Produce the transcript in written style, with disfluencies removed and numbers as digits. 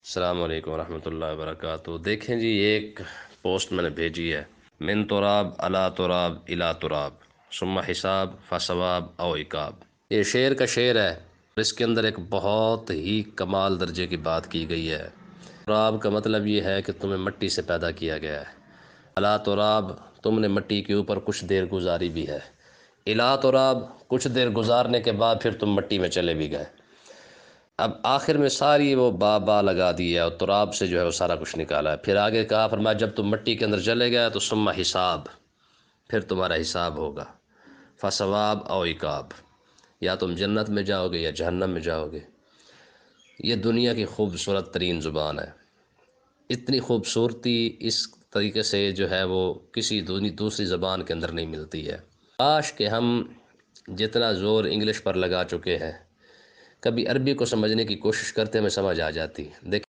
السلام علیکم ورحمۃ اللہ وبرکاتہ۔ دیکھیں جی، ایک پوسٹ میں نے بھیجی ہے، من تراب الا تراب الا تراب ثم حساب فثواب او عقاب۔ یہ شعر کا شعر ہے، اس کے اندر ایک بہت ہی کمال درجے کی بات کی گئی ہے۔ تراب کا مطلب یہ ہے کہ تمہیں مٹی سے پیدا کیا گیا ہے۔ الا تراب، تم نے مٹی کے اوپر کچھ دیر گزاری بھی ہے۔ الا تراب، کچھ دیر گزارنے کے بعد پھر تم مٹی میں چلے بھی گئے۔ اب آخر میں ساری وہ با لگا دی ہے اور تراب سے جو ہے وہ سارا کچھ نکالا ہے۔ پھر آگے کہا، فرمایا جب تم مٹی کے اندر چلے گئے تو ثم حساب، پھر تمہارا حساب ہوگا، فثواب او عقاب، یا تم جنت میں جاؤ گے یا جہنم میں جاؤ گے۔ یہ دنیا کی خوبصورت ترین زبان ہے۔ اتنی خوبصورتی اس طریقے سے جو ہے وہ کسی دوسری زبان کے اندر نہیں ملتی ہے۔ کاش کہ ہم جتنا زور انگلش پر لگا چکے ہیں، کبھی عربی کو سمجھنے کی کوشش کرتے ہمیں سمجھ آ جاتی۔